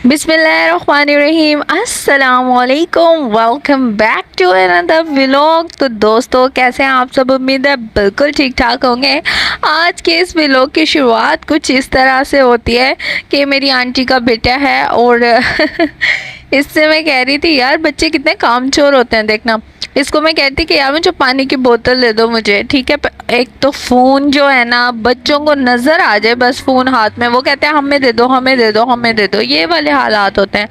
बिस्मिल्लाहिर्रहमानिर्रहीम अस्सलामुअलैकुम। Welcome back to another vlog. तो दोस्तों कैसे हैं आप सब? उम्मीद है बिल्कुल ठीक ठाक होंगे। आज के इस व्लॉग की शुरुआत कुछ इस तरह से होती है कि मेरी आंटी का बेटा है और इससे मैं कह रही थी यार बच्चे कितने कामचोर होते हैं। देखना, इसको मैं कहती कि यार मुझे पानी की बोतल दे दो मुझे, ठीक है। एक तो फ़ोन जो है ना, बच्चों को नज़र आ जाए बस फ़ोन हाथ में, वो कहते हैं हमें दे दो हमें दे दो हमें दे दो, ये वाले हालात होते हैं।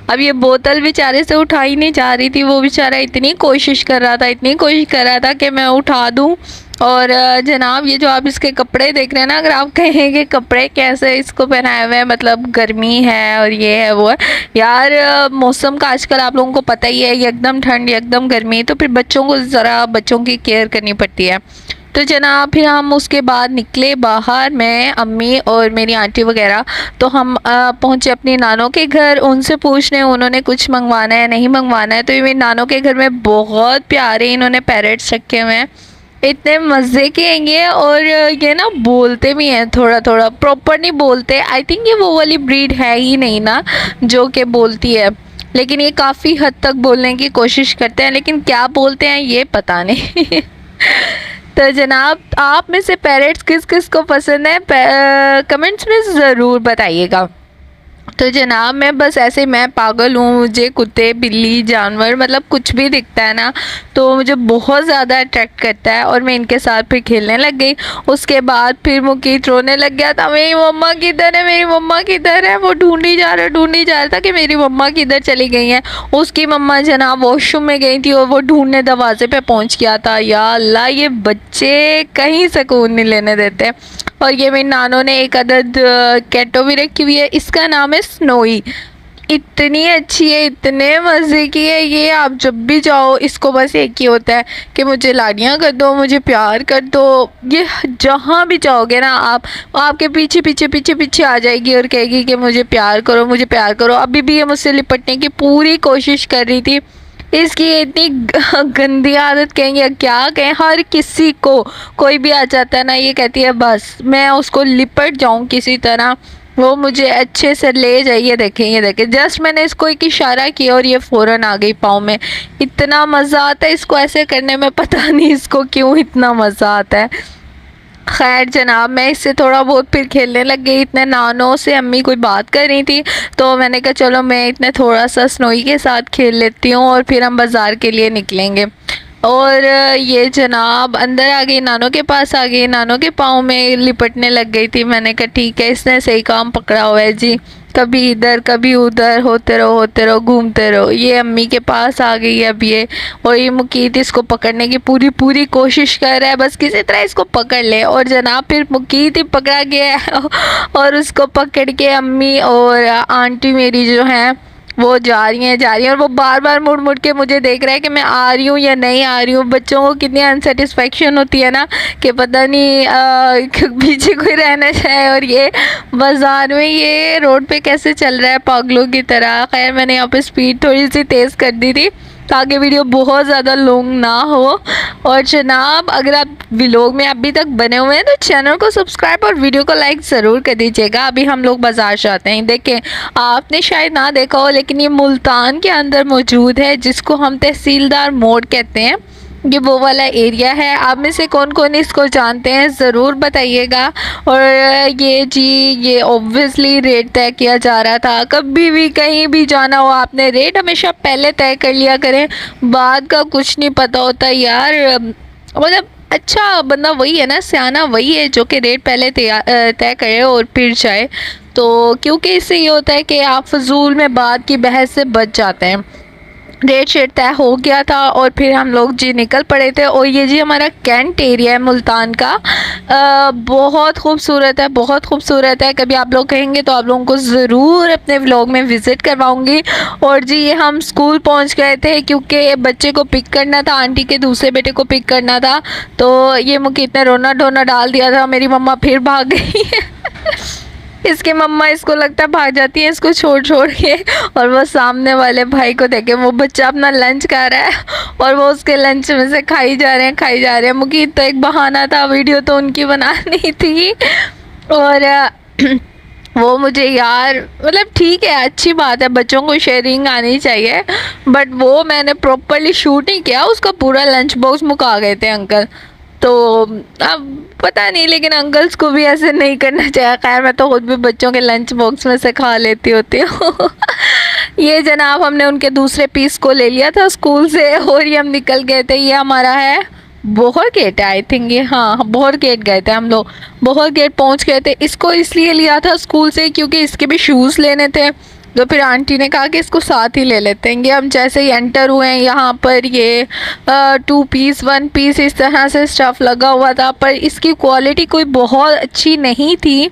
अब ये बोतल बेचारे से उठाई नहीं जा रही थी, वो बेचारा इतनी कोशिश कर रहा था, इतनी कोशिश कर रहा था कि मैं उठा दूँ। और जनाब ये जो आप इसके कपड़े देख रहे हैं ना, अगर आप कहें कि कपड़े कैसे इसको पहनाए हुए हैं, मतलब गर्मी है और ये है वो है यार, मौसम का आजकल आप लोगों को पता ही है, एकदम ठंड एकदम गर्मी, तो फिर बच्चों को ज़रा बच्चों की केयर करनी पड़ती है। तो जनाब फिर हम उसके बाद निकले बाहर, मैं अम्मी और मेरी आंटी वगैरह। तो हम पहुँचे अपनी नानों के घर, उनसे पूछने उन्होंने कुछ मंगवाना है नहीं मंगवाना है। तो ये मेरी नानों के घर में बहुत प्यारे इन्होंने पैरेट्स रखे हुए हैं, इतने मज़े के हैं ये। और ये ना बोलते भी हैं थोड़ा थोड़ा, प्रॉपर नहीं बोलते। आई थिंक ये वो वाली ब्रीड है ही नहीं ना जो कि बोलती है, लेकिन ये काफ़ी हद तक बोलने की कोशिश करते हैं, लेकिन क्या बोलते हैं ये पता नहीं। तो जनाब आप में से पैरेट्स किस किस को पसंद है, कमेंट्स में ज़रूर बताइएगा। तो जनाब मैं बस ऐसे, मैं पागल हूँ, मुझे कुत्ते बिल्ली जानवर मतलब कुछ भी दिखता है ना तो मुझे बहुत ज़्यादा अट्रैक्ट करता है, और मैं इनके साथ फिर खेलने लग गई। उसके बाद फिर मुकीत रोने लग गया था, मेरी मम्मा किधर है मेरी मम्मा किधर है, वो ढूंढी जा रहा था कि मेरी मम्मा किधर चली गई हैं। उसकी मम्मा जनाब वॉशरूम में गई थी और वो ढूंढने दरवाजे पे पहुंच गया था। या अल्लाह, ये बच्चे कहीं सुकून नहीं लेने देते। और ये मेरी नानों ने एक अदद कैटो भी रखी हुई है, इसका नाम है स्नोई। इतनी अच्छी है, इतने मज़े की है ये। आप जब भी जाओ इसको बस एक ही होता है कि मुझे लाड़ियाँ कर दो, मुझे प्यार कर दो। ये जहाँ भी जाओगे ना आप, आपके पीछे पीछे पीछे पीछे आ जाएगी और कहेगी कि मुझे प्यार करो मुझे प्यार करो। अभी भी ये मुझसे लिपटने की पूरी कोशिश कर रही थी। इसकी इतनी गंदी आदत कहेंगे या क्या कहें, हर किसी को कोई भी आ जाता है ना, ये कहती है बस मैं उसको लिपट जाऊं किसी तरह, वो मुझे अच्छे से ले जाए। ये देखें जस्ट मैंने इसको एक इशारा किया और ये फ़ौरन आ गई पाँव में। इतना मज़ा आता है इसको ऐसे करने में, पता नहीं इसको क्यों इतना मज़ा आता है। खैर जनाब मैं इससे थोड़ा बहुत फिर खेलने लग गई। इतने नानों से अम्मी कोई बात कर रही थी तो मैंने कहा चलो मैं इतने थोड़ा सा स्नोई के साथ खेल लेती हूँ और फिर हम बाज़ार के लिए निकलेंगे। और ये जनाब अंदर आ गई, नानों के पास आ गई, नानों के पाँव में लिपटने लग गई थी। मैंने कहा ठीक है, इसने सही काम पकड़ा हुआ है जी, कभी इधर कभी उधर होते रहो घूमते रहो। ये अम्मी के पास आ गई है अब ये, और ये मुकीत इसको पकड़ने की पूरी पूरी कोशिश कर रहा है, बस किसी तरह इसको पकड़ ले। और जनाब फिर मुकीत ही पकड़ा गया है और उसको पकड़ के अम्मी और आंटी मेरी जो हैं वो जा रही हैं और वो बार बार मुड़ मुड़ के मुझे देख रहा है कि मैं आ रही हूँ या नहीं आ रही हूँ। बच्चों को कितनी अनसेटिस्फेक्शन होती है ना कि पता नहीं पीछे कोई रहना चाहे। और ये बाज़ार में ये रोड पे कैसे चल रहा है पागलों की तरह। खैर मैंने यहाँ पे स्पीड थोड़ी सी तेज़ कर दी थी ताकि वीडियो बहुत ज़्यादा लॉन्ग ना हो। और जनाब अगर आप व्लॉग में अभी तक बने हुए हैं तो चैनल को सब्सक्राइब और वीडियो को लाइक ज़रूर कर दीजिएगा। अभी हम लोग बाज़ार जाते हैं। देखें, आपने शायद ना देखा हो लेकिन ये मुल्तान के अंदर मौजूद है, जिसको हम तहसीलदार मोड़ कहते हैं। ये वो वाला एरिया है। आप में से कौन कौन इसको जानते हैं ज़रूर बताइएगा। और ये जी ये ऑब्वियसली रेट तय किया जा रहा था। कभी भी कहीं भी जाना हो आपने रेट हमेशा पहले तय कर लिया करें, बाद का कुछ नहीं पता होता यार। मतलब अच्छा बंदा वही है ना, सियाना वही है जो कि रेट पहले तय करे और फिर जाए। तो क्योंकि इससे ये होता है कि आप फजूल में बात की बहस से बच जाते हैं। रेट शेट तय हो गया था और फिर हम लोग जी निकल पड़े थे। और ये जी हमारा कैंट एरिया है मुल्तान का, बहुत खूबसूरत है बहुत खूबसूरत है। कभी आप लोग कहेंगे तो आप लोगों को ज़रूर अपने व्लॉग में विज़िट करवाऊंगी। और जी ये हम स्कूल पहुंच गए थे क्योंकि बच्चे को पिक करना था, आंटी के दूसरे बेटे को पिक करना था। तो ये मुझे रोना धोना डाल दिया था, मेरी मम्मा फिर भाग गई है। इसके मम्मा इसको लगता है भाग जाती है इसको छोड़ छोड़ के, और वो सामने वाले भाई को देखे वो बच्चा अपना लंच खा रहा है और वो उसके लंच में से खाई जा रहे हैं। मुकीत तो एक बहाना था, वीडियो तो उनकी बनानी थी। और वो मुझे यार मतलब ठीक है, अच्छी बात है, बच्चों को शेयरिंग आनी चाहिए, बट वो मैंने प्रॉपरली शूट नहीं किया, उसका पूरा लंच बॉक्स मुका गए थे अंकल। तो अब पता नहीं, लेकिन अंकल्स को भी ऐसे नहीं करना चाहिए। खैर मैं तो खुद भी बच्चों के लंच बॉक्स में से खा लेती होती हूँ। ये जनाब हमने उनके दूसरे पीस को ले लिया था स्कूल से और ये हम निकल गए थे। ये हमारा है बोहर गेट है आई थिंक, ये हाँ बोहर गेट गए थे हम लोग, बोहर गेट पहुंच गए थे। इसको इसलिए लिया था स्कूल से क्योंकि इसके भी शूज़ लेने थे, तो फिर आंटी ने कहा कि इसको साथ ही ले लेते हैं। ये हम जैसे ही एंटर हुए हैं यहाँ पर ये 2 पीस 1 पीस इस तरह से स्टफ़ लगा हुआ था, पर इसकी क्वालिटी कोई बहुत अच्छी नहीं थी,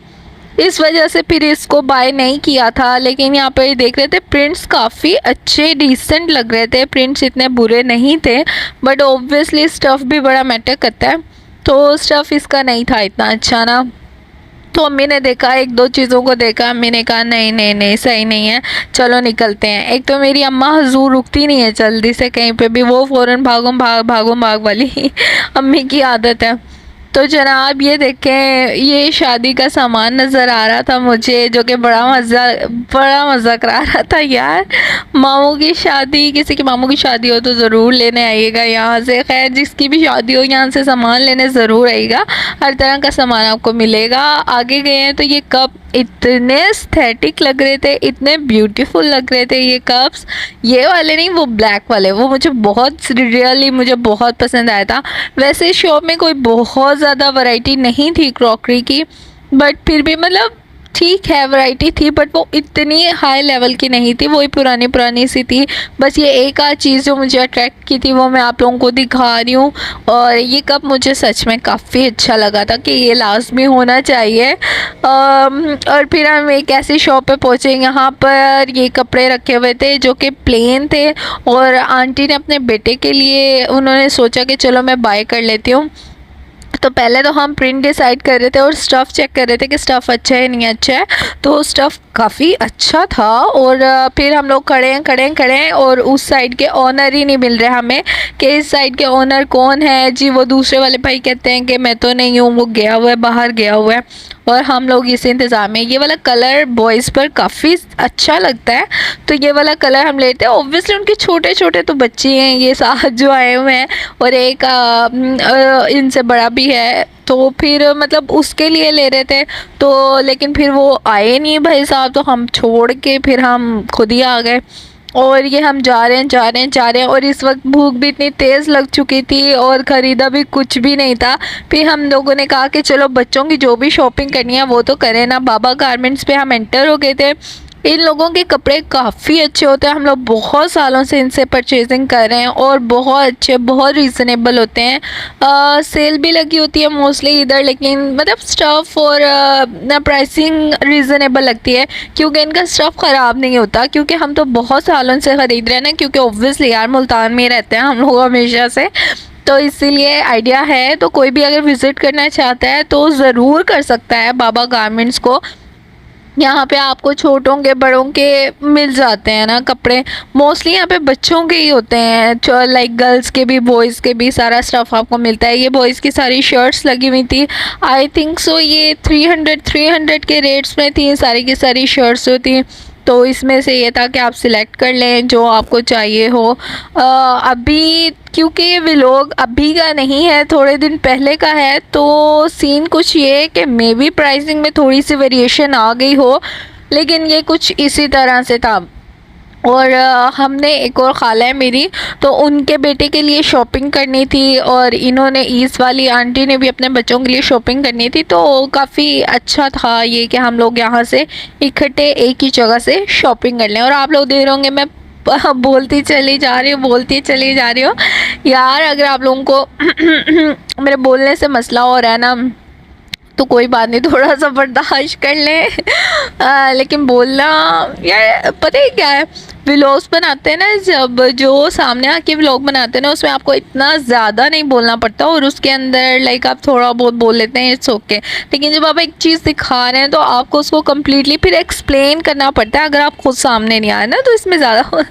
इस वजह से फिर इसको बाय नहीं किया था। लेकिन यहाँ पर देख रहे थे प्रिंट्स काफ़ी अच्छे डिसेंट लग रहे थे, प्रिंट्स इतने बुरे नहीं थे, बट ऑब्वियसली स्टफ़ भी बड़ा मैटर करता है, तो स्टफ़ इसका नहीं था इतना अच्छा ना। तो अम्मी ने देखा, एक दो चीज़ों को देखा, अम्मी ने कहा नहीं नहीं नहीं सही नहीं है, चलो निकलते हैं। एक तो मेरी अम्मा हजूर रुकती नहीं है जल्दी से कहीं पे भी, वो फ़ौरन भागो भाग वाली अम्मी की आदत है। तो जनाब ये देखें, ये शादी का सामान नज़र आ रहा था मुझे, जो कि बड़ा मज़ा करा रहा था यार। मामू की शादी, किसी की मामू की शादी हो तो ज़रूर लेने आइएगा यहाँ से। खैर जिसकी भी शादी हो यहाँ से सामान लेने ज़रूर आइएगा, हर तरह का सामान आपको मिलेगा। आगे गए हैं तो ये कप इतने एस्थेटिक लग रहे थे, इतने ब्यूटीफुल लग रहे थे ये कप्स। ये वाले नहीं, वो ब्लैक वाले, वो मुझे बहुत रियली मुझे बहुत पसंद आया था। वैसे शॉप में कोई बहुत ज़्यादा वैरायटी नहीं थी क्रॉकरी की, बट फिर भी मतलब ठीक है वैरायटी थी, बट वो इतनी हाई लेवल की नहीं थी, वही पुरानी पुरानी सी थी। बस ये एक आध चीज़ जो मुझे अट्रैक्ट की थी वो मैं आप लोगों को दिखा रही हूँ। और ये कप मुझे सच में काफ़ी अच्छा लगा था कि ये लाजमी होना चाहिए। और फिर हम एक ऐसी शॉप पे पहुँचे, यहाँ पर ये कपड़े रखे हुए थे जो कि प्लेन थे, और आंटी ने अपने बेटे के लिए उन्होंने सोचा कि चलो मैं बाय कर लेती हूँ। तो पहले तो हम प्रिंट डिसाइड कर रहे थे और स्टफ़ चेक कर रहे थे कि स्टफ़ अच्छा है नहीं अच्छा है, तो स्टफ़ काफ़ी अच्छा था। और फिर हम लोग खड़े हैं और उस साइड के ओनर ही नहीं मिल रहे हमें कि इस साइड के ओनर कौन है जी। वो दूसरे वाले भाई कहते हैं कि मैं तो नहीं हूँ, वो गया हुआ है, बाहर गया हुआ है, और हम लोग इस इंतज़ार में। ये वाला कलर बॉयज़ पर काफ़ी अच्छा लगता है, तो ये वाला कलर हम लेते हैं। ऑब्वियसली उनके छोटे छोटे तो बच्चे हैं ये साथ जो आए हुए हैं, और एक इनसे बड़ा भी है, तो फिर मतलब उसके लिए ले रहे थे। तो लेकिन फिर वो आए नहीं भाई साहब, तो हम छोड़ के फिर हम खुद ही आ गए। और ये हम जा रहे हैं और इस वक्त भूख भी इतनी तेज़ लग चुकी थी और ख़रीदा भी कुछ भी नहीं था। फिर हम लोगों ने कहा कि चलो बच्चों की जो भी शॉपिंग करनी है वो तो करें ना। बाबा गारमेंट्स पे हम एंटर हो गए थे। इन लोगों के कपड़े काफ़ी अच्छे होते हैं, हम लोग बहुत सालों से इनसे परचेजिंग कर रहे हैं, और बहुत अच्छे, बहुत रीज़नेबल होते हैं। सेल भी लगी होती है मोस्टली इधर, लेकिन मतलब स्टफ़ और प्राइसिंग रीज़नेबल लगती है, क्योंकि इनका स्टफ़ ख़राब नहीं होता। क्योंकि हम तो बहुत सालों से ख़रीद रहे हैं ना, क्योंकि ऑब्वियसली यार मुल्तान में रहते हैं हम लोग हमेशा से, तो इसीलिए आइडिया है। तो कोई भी अगर विज़िट करना चाहता है तो ज़रूर कर सकता है बाबा गारमेंट्स को। यहाँ पे आपको छोटों के बड़ों के मिल जाते हैं ना कपड़े, मोस्टली यहाँ पे बच्चों के ही होते हैं, लाइक गर्ल्स के भी बॉयज़ के भी सारा स्टफ़ आपको मिलता है। ये बॉयज़ की सारी शर्ट्स लगी हुई थी, आई थिंक सो ये 300 के रेट्स में थी सारी की सारी शर्ट्स जो थी। तो इसमें से ये था कि आप सिलेक्ट कर लें जो आपको चाहिए हो। अभी क्योंकि ये व्लॉग अभी का नहीं है, थोड़े दिन पहले का है, तो सीन कुछ ये है कि मे बी प्राइसिंग में थोड़ी सी वेरिएशन आ गई हो, लेकिन ये कुछ इसी तरह से था। और हमने एक और खाला है मेरी, तो उनके बेटे के लिए शॉपिंग करनी थी, और इन्होंने इस वाली आंटी ने भी अपने बच्चों के लिए शॉपिंग करनी थी। तो काफ़ी अच्छा था ये कि हम लोग यहाँ से इकट्ठे एक ही जगह से शॉपिंग कर लें। और आप लोग देख रहे होंगे मैं बोलती चली जा रही हूँ यार। अगर आप लोगों को मेरे बोलने से मसला हो रहा है ना, तो कोई बात नहीं, थोड़ा सा बर्दाश्त कर लें। लेकिन बोलना यार पता है क्या है, व्लॉग्स बनाते हैं ना, जब जो सामने आके व्लॉग बनाते हैं ना, उसमें आपको इतना ज़्यादा नहीं बोलना पड़ता, और उसके अंदर लाइक आप थोड़ा बहुत बोल लेते हैं, इट्स ओके। लेकिन जब आप एक चीज़ दिखा रहे हैं तो आपको उसको कम्प्लीटली फिर एक्सप्लेन करना पड़ता है, अगर आप खुद सामने नहीं आए ना तो इसमें ज़्यादा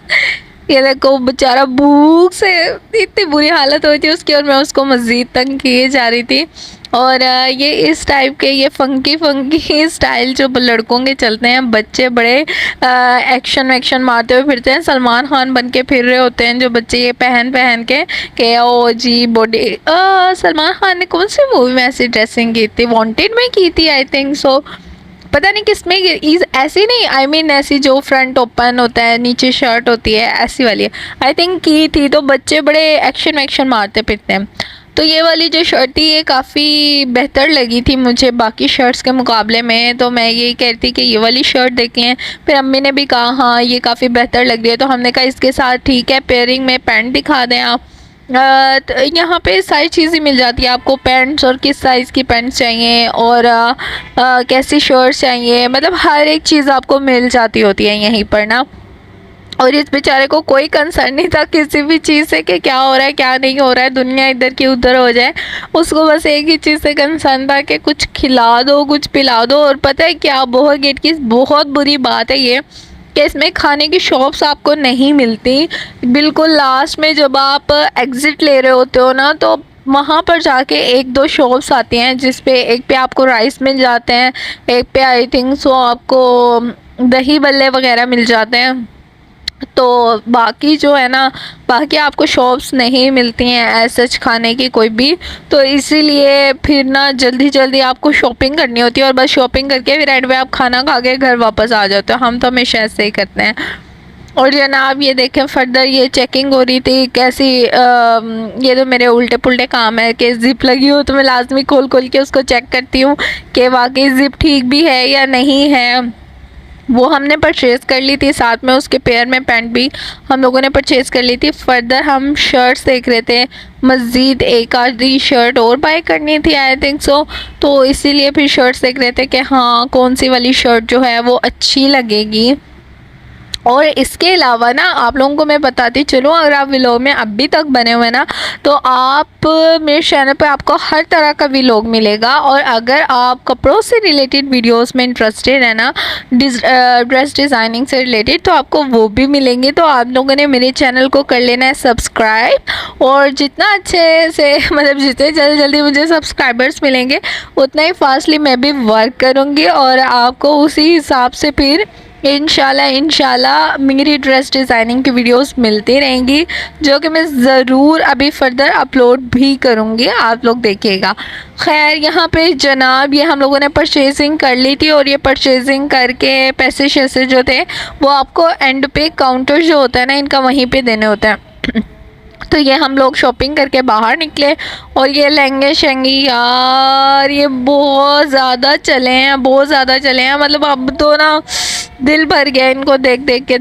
ये देखो बेचारा भूख से इतनी बुरी हालत हुई थी उसकी, और मैं उसको मज़ीद तंग किए जा रही थी। और ये इस टाइप के ये फंकी फंकी स्टाइल जो लड़कों के चलते हैं, बच्चे बड़े एक्शन वैक्शन मारते हुए फिरते हैं, सलमान खान बन के फिर रहे होते हैं जो बच्चे ये पहन पहन के ओ जी बॉडी। सलमान खान ने कौन सी मूवी में ऐसी ड्रेसिंग की थी? वांटेड में की थी आई थिंक सो, पता नहीं किसमें। ऐसी नहीं, आई मीन ऐसी जो फ्रंट ओपन होता है, नीचे शर्ट होती है, ऐसी वाली आई थिंक की थी। तो बच्चे बड़े एक्शन वैक्शन मारते फिरते हैं। तो ये वाली जो शर्ट थी ये काफ़ी बेहतर लगी थी मुझे बाकी शर्ट्स के मुकाबले में। तो मैं यही कहती कि ये वाली शर्ट देखें। फिर अम्मी ने भी कहा हाँ ये काफ़ी बेहतर लग रही है, तो हमने कहा इसके साथ ठीक है पेयरिंग में पैंट दिखा दें आप। तो यहाँ पे सारी चीज़ें मिल जाती है आपको, पैंट्स और किस साइज़ की पैंट्स चाहिए और कैसी शर्ट्स चाहिए, मतलब हर एक चीज़ आपको मिल जाती होती है यहीं पर ना। और इस बेचारे को कोई कंसर्न नहीं था किसी भी चीज़ से कि क्या हो रहा है क्या नहीं हो रहा है, दुनिया इधर की उधर हो जाए। उसको बस एक ही चीज़ से कंसर्न था कि कुछ खिला दो कुछ पिला दो। और पता है क्या, बहुत गेट की बहुत बुरी बात है ये कि इसमें खाने की शॉप्स आपको नहीं मिलती। बिल्कुल लास्ट में जब आप एग्ज़िट ले रहे होते हो ना, तो वहाँ पर जाके एक दो शॉप्स आती हैं जिस पे एक पे आपको राइस मिल जाते हैं, एक पे आई थिंक सो आपको दही बल्ले वगैरह मिल जाते हैं। तो बाकी जो है ना, बाकी आपको शॉप्स नहीं मिलती हैं ऐसे खाने की कोई भी। तो इसीलिए फिर ना जल्दी जल्दी आपको शॉपिंग करनी होती है और बस शॉपिंग करके फिर एंड में आप खाना खा के घर वापस आ जाते हो। हम तो हमेशा ऐसे ही करते हैं। और जनाब ये देखें फर्दर ये चेकिंग हो रही थी कैसी। ये तो मेरे उल्टे पुल्टे काम है कि जिप लगी हो तो मैं लाजमी खोल खोल के उसको चेक करती हूँ कि वाकई जिप ठीक भी है या नहीं है। वो हमने परचेज़ कर ली थी, साथ में उसके पेयर में पैंट भी हम लोगों ने परचेज़ कर ली थी। फर्दर हम शर्ट्स देख रहे थे, मज़ीद एक आधी शर्ट और बाय करनी थी आई थिंक सो। तो इसीलिए फिर शर्ट्स देख रहे थे कि हाँ कौन सी वाली शर्ट जो है वो अच्छी लगेगी। और इसके अलावा ना आप लोगों को मैं बताती चलूँ, अगर आप व्लॉग में अभी तक बने हुए ना तो आप मेरे चैनल पे आपको हर तरह का व्लॉग मिलेगा। और अगर आप कपड़ों से रिलेटेड वीडियोस में इंटरेस्टेड है ना, ड्रेस डिज़ाइनिंग से रिलेटेड, तो आपको वो भी मिलेंगे। तो आप लोगों ने मेरे चैनल को कर लेना है सब्सक्राइब। और जितना अच्छे से मतलब जितने जल्दी जल्दी मुझे सब्सक्राइबर्स मिलेंगे उतना ही फास्टली मैं भी वर्क करूँगी और आपको उसी हिसाब से फिर इंशाल्लाह मेरी ड्रेस डिज़ाइनिंग की वीडियोस मिलती रहेंगी, जो कि मैं ज़रूर अभी फर्दर अपलोड भी करूँगी, आप लोग देखिएगा। खैर यहाँ पे जनाब ये हम लोगों ने परचेजिंग कर ली थी और ये परचेजिंग करके पैसे शैसे जो थे वो आपको एंड पे काउंटर जो होता है ना इनका वहीं पे देने होते हैं। तो ये हम लोग शॉपिंग करके बाहर निकले और ये लहंगे शहंगे यार ये बहुत ज़्यादा चले हैं, बहुत ज़्यादा चले हैं। मतलब अब तो ना दिल भर गया इनको देख देख के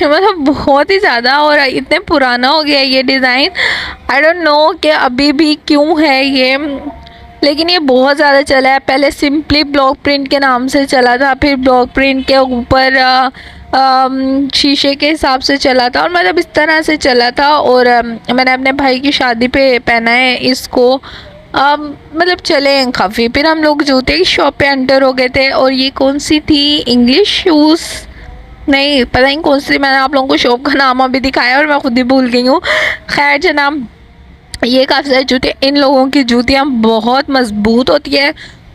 मतलब बहुत ही ज़्यादा। और इतने पुराना हो गया ये डिज़ाइन, आई डोंट नो कि अभी भी क्यों है ये, लेकिन ये बहुत ज़्यादा चला है। पहले सिंपली ब्लॉक प्रिंट के नाम से चला था, फिर ब्लॉक प्रिंट के ऊपर शीशे के हिसाब से चला था और मतलब इस तरह से चला था। और मैंने अपने भाई की शादी पे पहना है इसको। मतलब चले हैं काफ़ी। फिर हम लोग जूते की शॉप पे एंटर हो गए थे और ये कौन सी थी, इंग्लिश शूज़ नहीं पता नहीं कौन सी, मैंने आप लोगों को शॉप का नाम अभी दिखाया और मैं खुद ही भूल गई हूँ। खैर जनाब ये काफ़ी सारे जूते, इन लोगों की जूतियाँ बहुत मज़बूत होती है,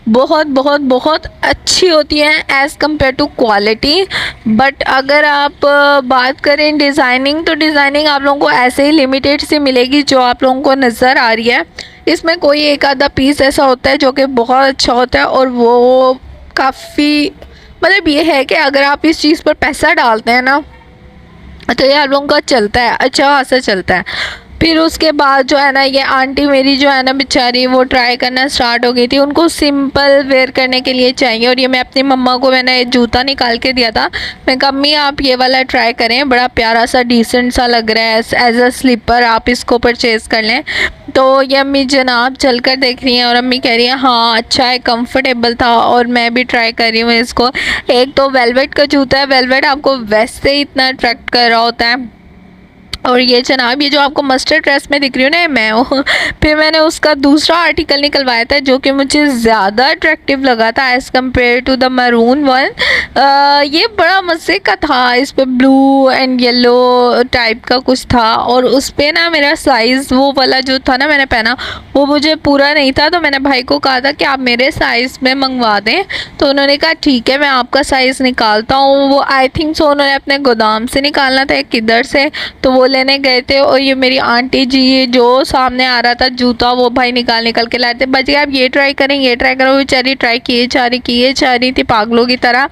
बहुत बहुत बहुत अच्छी होती हैं as compare to quality. But अगर आप बात करें डिज़ाइनिंग, तो डिज़ाइनिंग आप लोगों को ऐसे ही लिमिटेड सी मिलेगी जो आप लोगों को नज़र आ रही है। इसमें कोई एक आधा पीस ऐसा होता है जो कि बहुत अच्छा होता है और वो काफ़ी मतलब ये है कि अगर आप इस चीज़ पर पैसा डालते हैं ना तो ये आप लोगों का चलता है, अच्छा खासा चलता है। फिर उसके बाद जो है ना ये आंटी मेरी जो है ना बेचारी वो ट्राई करना स्टार्ट हो गई थी, उनको सिंपल वेयर करने के लिए चाहिए। और ये मैं अपनी मम्मा को मैंने एक जूता निकाल के दिया था, मैं कहा अम्मी आप ये वाला ट्राई करें, बड़ा प्यारा सा डिसेंट सा लग रहा है एज अ स्लीपर, आप इसको परचेज़ कर लें। तो ये अम्मी जनाब चल कर देख रही हैं और अम्मी कह रही हैं हाँ अच्छा है, कंफर्टेबल था। और मैं भी ट्राई कर रही हूँ इसको। एक तो वेलवेट का जूता है, वेलवेट आपको वैसे ही इतना अट्रैक्ट कर रहा होता है और ये जनाब, ये जो आपको मस्टर्ड ड्रेस में दिख रही हूँ ना, मैं हूँ। फिर मैंने उसका दूसरा आर्टिकल निकलवाया था जो कि मुझे ज़्यादा अट्रैक्टिव लगा था as compare to the maroon one. ये बड़ा मज़े का था, इस पर ब्लू एंड येलो टाइप का कुछ था, और उस पर ना मेरा साइज़ वो वाला जो था ना मैंने पहना, वो मुझे पूरा नहीं था। तो मैंने भाई को कहा था कि आप मेरे साइज़ में मंगवा दें, तो उन्होंने कहा ठीक है मैं आपका साइज़ निकालता हूँ। वो आई थिंक सो उन्होंने अपने गोदाम से निकालना था किधर से, तो वो लेने गए थे। और ये मेरी आंटी जी जो सामने आ रहा था जूता, वो भाई निकल के लाए थे। बच्चे आप ये ट्राई करें, ये ट्राई करो, बेचारी ट्राई किए जा रही थी पागलों की तरह।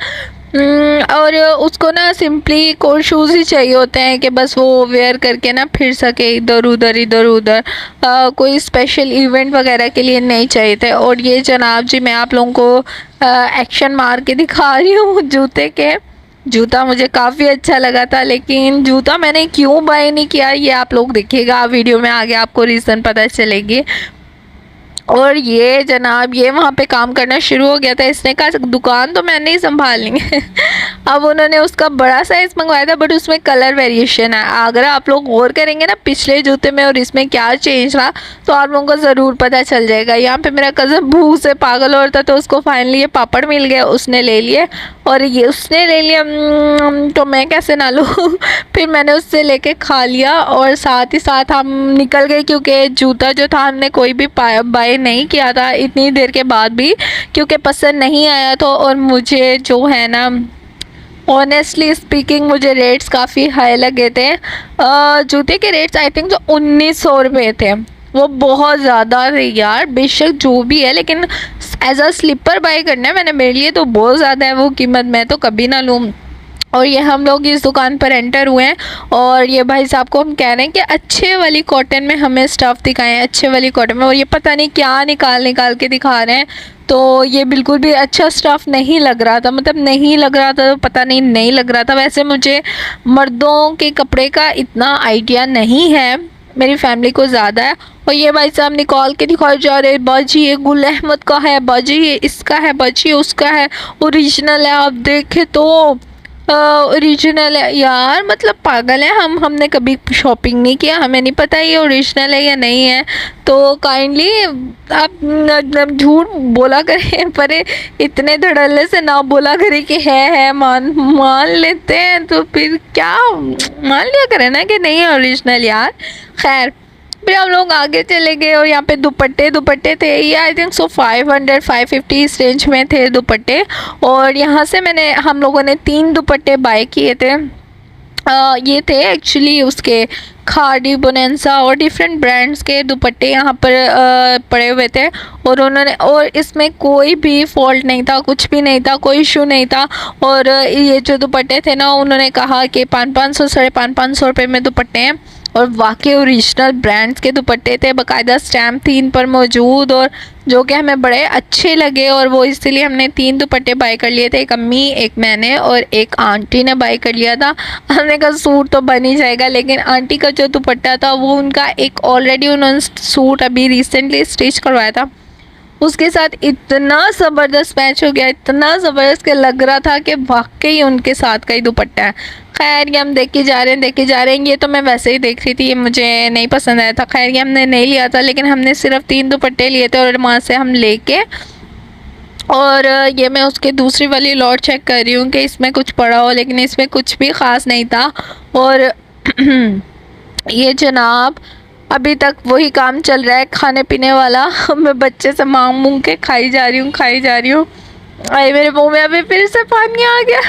और उसको ना सिंपली कोई शूज़ ही चाहिए होते हैं कि बस वो वेयर करके ना फिर सके इधर उधर इधर उधर, कोई स्पेशल इवेंट वगैरह के लिए नहीं चाहिए थे। और ये जनाब जी, मैं आप लोगों को एक्शन मार के दिखा रही हूँ जूते के। जूता मुझे काफ़ी अच्छा लगा था, लेकिन जूता मैंने क्यों बाय नहीं किया ये आप लोग देखिएगा वीडियो में, आगे आपको रीज़न पता चलेगी। और ये जनाब, ये वहाँ पे काम करना शुरू हो गया था। इसने कहा दुकान तो मैंने ही संभालनी है। अब उन्होंने उसका बड़ा साइज़ मंगवाया था, बट उसमें कलर वेरिएशन है। अगर आप लोग गौर करेंगे ना पिछले जूते में और इसमें क्या चेंज रहा, तो आप लोगों को ज़रूर पता चल जाएगा। यहाँ पे मेरा कज़न भूख से पागल हो रहा था, तो उसको फाइनली ये पापड़ मिल गया, उसने ले लिए। और ये उसने ले लिया, तो मैं कैसे ना लूँ। फिर मैंने उससे लेके खा लिया, और साथ ही साथ हम निकल गए, क्योंकि जूता जो था हमने कोई भी बाय नहीं किया था इतनी देर के बाद भी, क्योंकि पसंद नहीं आया था। और मुझे जो है ना, ऑनेस्टली स्पीकिंग, मुझे रेट्स काफ़ी हाई लगे थे। जूते के रेट्स आई थिंक जो 1900 रुपये थे, वो बहुत ज़्यादा थे यार। बेशक जो भी है, लेकिन एज अ स्लीपर बाय करना है मैंने, मेरे लिए तो बहुत ज़्यादा है वो कीमत, मैं तो कभी ना लूँ। और ये हम लोग इस दुकान पर एंटर हुए हैं, और ये भाई साहब को हम कह रहे हैं कि अच्छे वाली कॉटन में हमें स्टफ़ दिखाएं, अच्छे वाली कॉटन में। और ये पता नहीं क्या निकाल के दिखा रहे हैं। तो ये बिल्कुल भी अच्छा स्टफ़ नहीं लग रहा था, मतलब नहीं लग रहा था, तो पता नहीं लग रहा था। वैसे मुझे मर्दों के कपड़े का इतना आइडिया नहीं है, मेरी फैमिली को ज़्यादा है। और ये भाई साहब निकाल के दिखाए जा रहे हैं, बाजी ये गुल अहमद का है, बाजी ये इसका है, बाजी उसका है, ओरिजिनल है। आप देखें तो ओरिजिनल है यार, मतलब पागल है हम। हमने कभी शॉपिंग नहीं किया, हमें नहीं पता ये ओरिजिनल है या नहीं है। तो काइंडली आप झूठ बोला करें, पर इतने धड़ल्ले से ना बोला करें कि है मान लेते हैं, तो फिर क्या मान लिया करें ना कि नहीं है ओरिजिनल यार। खैर, फिर हम लोग आगे चले गए, और यहाँ पे दुपट्टे थे। ये आई थिंक सो 500-550 इस रेंज में थे दुपट्टे। और यहाँ से हम लोगों ने 3 दुपट्टे बाय किए थे। ये थे एक्चुअली उसके खादी, बोनेंसा और डिफरेंट ब्रांड्स के दुपट्टे यहाँ पर पड़े हुए थे। और इसमें कोई भी फॉल्ट नहीं था, कुछ भी नहीं था, कोई इशू नहीं था। और ये जो दुपट्टे थे ना, उन्होंने कहा कि 500-500 550 रुपये में दुपट्टे हैं। और वाकई ओरिजिनल ब्रांड्स के दुपट्टे थे, बाकायदा स्टैम्प थी इन पर मौजूद, और जो कि हमें बड़े अच्छे लगे। और वो इसलिए हमने 3 दुपट्टे बाय कर लिए थे, एक अम्मी, एक मैंने और एक आंटी ने बाय कर लिया था। हमने कहा सूट तो बन ही जाएगा, लेकिन आंटी का जो दुपट्टा था वो उनका एक ऑलरेडी उन्होंने सूट अभी रिसेंटली स्टिच करवाया था, उसके साथ इतना ज़बरदस्त मैच हो गया, इतना ज़बरदस्त कि लग रहा था कि वाकई उनके साथ का ही दुपट्टा है। खैर, ये हम देखे जा रहे हैं। ये तो मैं वैसे ही देख रही थी, ये मुझे नहीं पसंद आया था। खैर, ये हमने नहीं लिया था, लेकिन हमने सिर्फ 3 दुपट्टे लिए थे, और वहाँ से हम लेके, और ये मैं उसके दूसरी वाली लॉट चेक कर रही हूँ कि इसमें कुछ पड़ा हो, लेकिन इसमें कुछ भी ख़ास नहीं था। और ये जनाब, अभी तक वही काम चल रहा है खाने पीने वाला। मैं बच्चे से मांग के खाई जा रही हूँ। अरे मेरे मुंह में अभी फिर से पानी आ गया।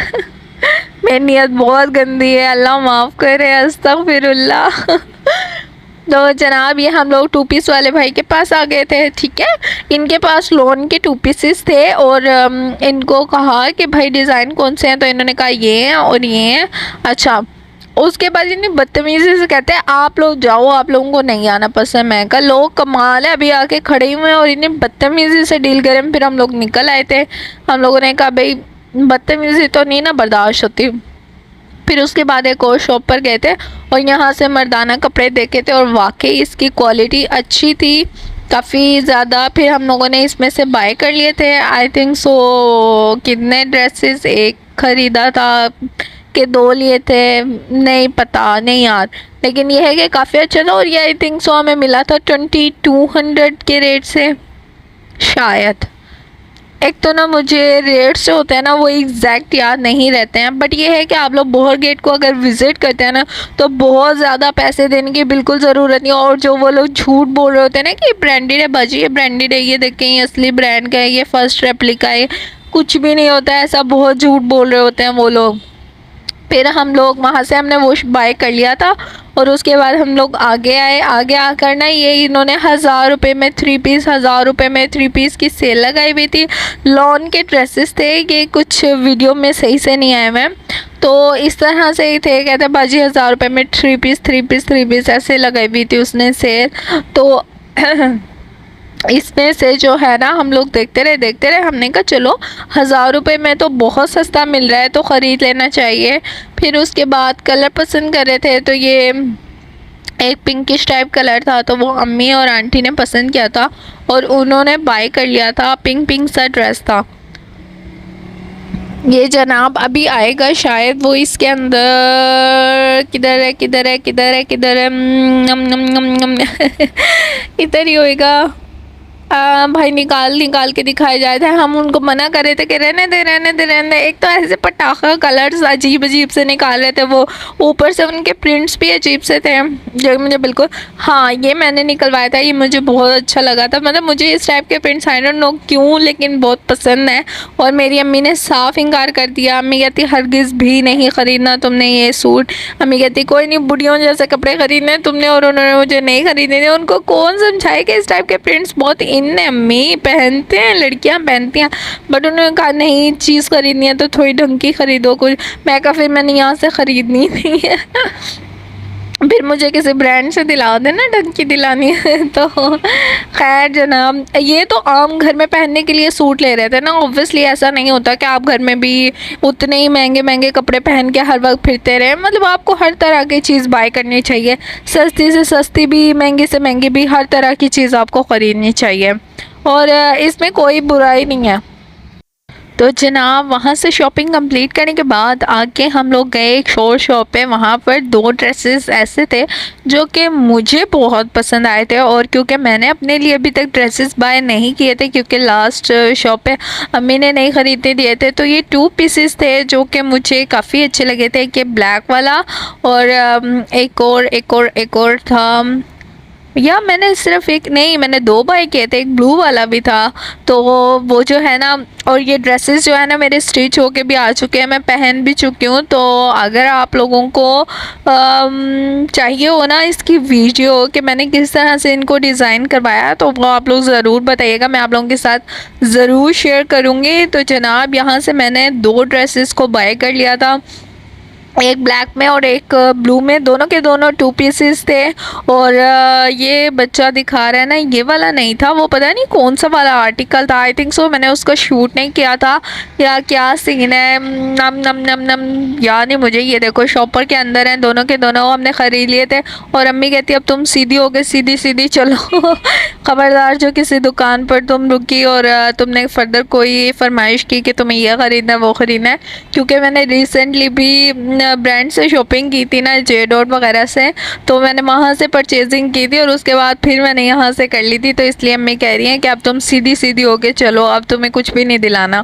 मेरी नीयत बहुत गंदी है, अल्लाह माफ़ करे, अस्तगफिरुल्लाह। तो जनाब, ये हम लोग 2 पीस वाले भाई के पास आ गए थे, ठीक है। इनके पास लोन के 2 पीसेस थे, और इनको कहा कि भाई डिज़ाइन कौन से हैं, तो इन्होंने कहा ये हैं और ये हैं। अच्छा, उसके बाद इन्हें बदतमीज़ी से कहते हैं आप लोग जाओ, आप लोगों को नहीं आना पसंद। मैं कहा लोग कमाल है, अभी आके खड़े हुए हैं और इन्हें बदतमीज़ी से डील करें। फिर हम लोग निकल आए थे। हम लोगों ने कहा भाई बदतमीज़ी तो नहीं ना बर्दाश्त होती। फिर उसके बाद एक और शॉप पर गए थे, और यहाँ से मर्दाना कपड़े देखे थे, और वाकई इसकी क्वालिटी अच्छी थी काफ़ी ज़्यादा। फिर हम लोगों ने इसमें से बाय कर लिए थे। आई थिंक सो कितने ड्रेसेस एक ख़रीदा था, के 2 लिए थे, नहीं पता नहीं यार, लेकिन ये है कि काफ़ी अच्छा था। और ये आई थिंक सो हमें मिला था 2200 के रेट से शायद। एक तो ना मुझे रेट्स जो होते हैं ना वो एग्जैक्ट याद नहीं रहते हैं, बट ये है कि आप लोग बोहर गेट को अगर विज़िट करते हैं ना तो बहुत ज़्यादा पैसे देने की बिल्कुल ज़रूरत नहीं है। और जो वो लोग झूठ बोल रहे होते हैं ना कि ब्रांडेड है बाजी, ये ब्रांडेड है, ये देखें ये असली ब्रांड का है, ये फर्स्ट रेप्लिका है, कुछ भी नहीं होता है ऐसा, बहुत झूठ बोल रहे होते हैं वो लोग। फिर हम लोग वहाँ से हमने वो बाय कर लिया था और उसके बाद हम लोग आगे आए। आगे आकर ना ये इन्होंने 1000 रुपये में 3 पीस, 1000 रुपये में 3 पीस की सेल लगाई हुई थी। लॉन के ड्रेसेस थे, ये कुछ वीडियो में सही से नहीं आए हुए, तो इस तरह से ही थे। कहते बाजी 1000 रुपये में 3 पीस 3 पीस 3 पीस ऐसे लगाई हुई थी उसने सेल। तो इसमें से जो है ना हम लोग देखते रहे, हमने कहा चलो 1000 रुपये में तो बहुत सस्ता मिल रहा है तो ख़रीद लेना चाहिए। फिर उसके बाद कलर पसंद कर रहे थे, तो ये एक पिंकिश टाइप कलर था, तो वो अम्मी और आंटी ने पसंद किया था और उन्होंने बाय कर लिया था। पिंक सा ड्रेस था। ये जनाब अभी आएगा शायद, वो इसके अंदर किधर है किधर है किधर है किधर है, नम नम नम नम इधर ही होएगा। भाई निकाल के दिखाए जाए थे। हम उनको मना कर रहे थे कि रहने दे। एक तो ऐसे पटाखा कलर्स अजीब से निकाल रहे थे, वो ऊपर से उनके प्रिंट्स भी अजीब से थे जो मुझे बिल्कुल, हाँ ये मैंने निकलवाया था, ये मुझे बहुत अच्छा लगा था। मतलब मुझे इस टाइप के प्रिंट्स आई डोंट नो क्यों लेकिन बहुत पसंद है। और मेरी अम्मी ने साफ इनकार कर दिया। अम्मी कहती हरगिज़ भी नहीं ख़रीदना तुमने ये सूट। अम्मी कहती कोई नहीं, बुढ़ियों जैसे कपड़े ख़रीदने तुमने और उन्होंने मुझे नहीं ख़रीदने। उनको कौन समझाए कि इस टाइप के प्रिंट्स बहुत इनने अम्मी पहनते हैं, लड़कियां पहनती हैं, बट उन्होंने कहा नहीं चीज़ ख़रीदनी है तो थोड़ी ढंग की ख़रीदो कुछ। मैं कहा फिर मैंने यहाँ से ख़रीदनी नहीं है फिर मुझे किसी ब्रांड से दिला देना, ढंग की दिलानी है। तो खैर जनाब, ये तो आम घर में पहनने के लिए सूट ले रहे थे ना। ऑब्वियसली ऐसा नहीं होता कि आप घर में भी उतने ही महंगे महंगे कपड़े पहन के हर वक्त फिरते रहे। मतलब आपको हर तरह की चीज़ बाय करनी चाहिए, सस्ती से सस्ती भी, महंगी से महंगी भी, हर तरह की चीज़ आपको ख़रीदनी चाहिए और इसमें कोई बुराई नहीं है। तो जनाब वहाँ से शॉपिंग कंप्लीट करने के बाद आगे हम लोग गए एक शॉप पे। वहाँ पर 2 ड्रेसेस ऐसे थे जो कि मुझे बहुत पसंद आए थे, और क्योंकि मैंने अपने लिए अभी तक ड्रेसेस बाय नहीं किए थे क्योंकि लास्ट शॉप पे अम्मी ने नहीं ख़रीदने दिए थे, तो ये 2 पीसेस थे जो कि मुझे काफ़ी अच्छे लगे थे। एक ये ब्लैक वाला और एक और था, या मैंने सिर्फ एक नहीं, मैंने 2 बाय किए थे, एक ब्लू वाला भी था। तो वो जो है ना, और ये ड्रेसेस जो है ना मेरे स्टिच होके भी आ चुके हैं, मैं पहन भी चुकी हूँ। तो अगर आप लोगों को चाहिए हो ना इसकी वीडियो कि मैंने किस तरह से इनको डिज़ाइन करवाया, तो वो आप लोग ज़रूर बताइएगा, मैं आप लोगों के साथ ज़रूर शेयर करूँगी। तो जनाब यहाँ से मैंने 2 ड्रेसेस को बाय कर लिया था, एक ब्लैक में और एक ब्लू में, दोनों के दोनों 2 पीसेस थे। और ये बच्चा दिखा रहा है ना, ये वाला नहीं था, वो पता नहीं कौन सा वाला आर्टिकल था, आई थिंक सो मैंने उसका शूट नहीं किया था या क्या सीन है, नम नम नम नम याद नहीं मुझे। ये देखो शॉपर के अंदर हैं, दोनों के दोनों हमने ख़रीद लिए थे। और अम्मी कहती अब तुम सीधी हो गए, सीधी सीधी चलो ख़बरदार जो किसी दुकान पर तुम रुकी और तुमने फर्दर कोई फरमाइश की कि तुम्हें यह ख़रीदना है वो ख़रीदना है। क्योंकि मैंने रिसेंटली भी ब्रांड से शॉपिंग की थी ना, जे डॉट वगैरह से, तो मैंने वहाँ से परचेजिंग की थी और उसके बाद फिर मैंने यहाँ से कर ली थी। तो इसलिए अम्मी कह रही हैं कि अब तुम सीधी सीधी होके चलो, अब तुम्हें कुछ भी नहीं दिलाना।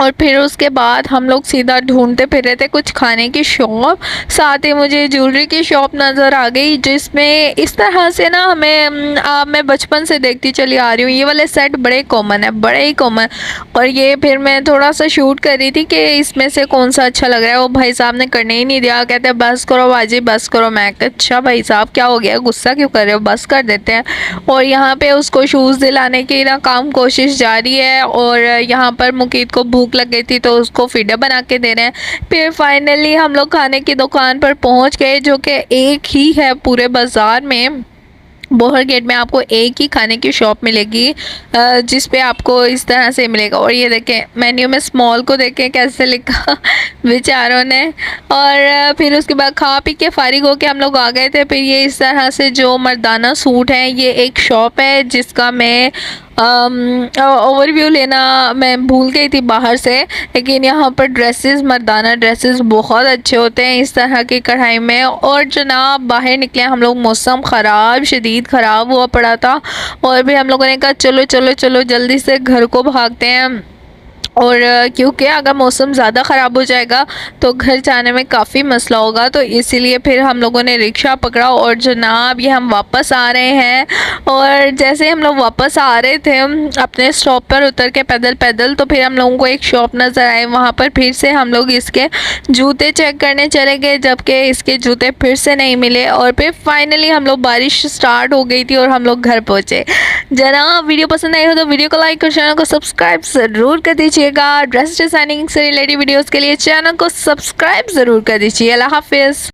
और फिर उसके बाद हम लोग सीधा ढूंढते फिर रहे थे कुछ खाने की शॉप, साथ ही मुझे ज्वेलरी की शॉप नज़र आ गई जिसमें इस तरह से ना हमें मैं बचपन से देखती चली आ रही हूँ, ये वाले सेट बड़े कॉमन है, बड़े ही कॉमन। और ये फिर मैं थोड़ा सा शूट कर रही थी कि इसमें से कौन सा अच्छा लग रहा है। वो भाई साहब ने करने ही नहीं दिया, कहते बस करो बाजी बस करो। मैं अच्छा भाई साहब क्या हो गया, गुस्सा क्यों कर रहे हो, बस कर देते हैं। और यहाँ पे उसको शूज़ दिलाने की ना काम कोशिश जारी है। और यहाँ पर मुकीत को भूख लग गई थी तो उसको फीडर बना के दे रहे हैं। फिर फाइनली हम लोग खाने की दुकान पर पहुंच गए जो कि एक ही है पूरे बाज़ार में। बोहर गेट में आपको एक ही खाने की शॉप मिलेगी जिस पे आपको इस तरह से मिलेगा। और ये देखें मेन्यू में स्मॉल को देखें कैसे लिखा बेचारों ने। और फिर उसके बाद खा पी के फारिग होके हम लोग आ गए थे। फिर ये इस तरह से जो मर्दाना सूट हैं, ये एक शॉप है जिसका मैं ओवरव्यू लेना मैं भूल गई थी बाहर से, लेकिन यहाँ पर ड्रेसेस, मर्दाना ड्रेसेस बहुत अच्छे होते हैं इस तरह की कढ़ाई में। और जनाब बाहर निकले हम लोग, मौसम ख़राब, शदीद ख़राब हुआ पड़ा था, और भी हम लोगों ने कहा चलो चलो चलो जल्दी से घर को भागते हैं। और क्योंकि अगर मौसम ज़्यादा ख़राब हो जाएगा तो घर जाने में काफ़ी मसला होगा, तो इसीलिए फिर हम लोगों ने रिक्शा पकड़ा और जनाब ये हम वापस आ रहे हैं। और जैसे हम लोग वापस आ रहे थे अपने स्टॉप पर उतर के पैदल पैदल, तो फिर हम लोगों को एक शॉप नज़र आई, वहाँ पर फिर से हम लोग इसके जूते चेक करने चले गए, जबकि इसके जूते फिर से नहीं मिले। और फिर फाइनली हम लोग, बारिश स्टार्ट हो गई थी और हम लोग घर पहुँचे। जनाब वीडियो पसंद आई हो तो वीडियो को लाइक और चैनल को सब्सक्राइब ज़रूर कर दीजिएगा। ड्रेस डिज़ाइनिंग से रिलेटेड वीडियोस के लिए चैनल को सब्सक्राइब ज़रूर कर दीजिए। अल्लाह हाफिज़।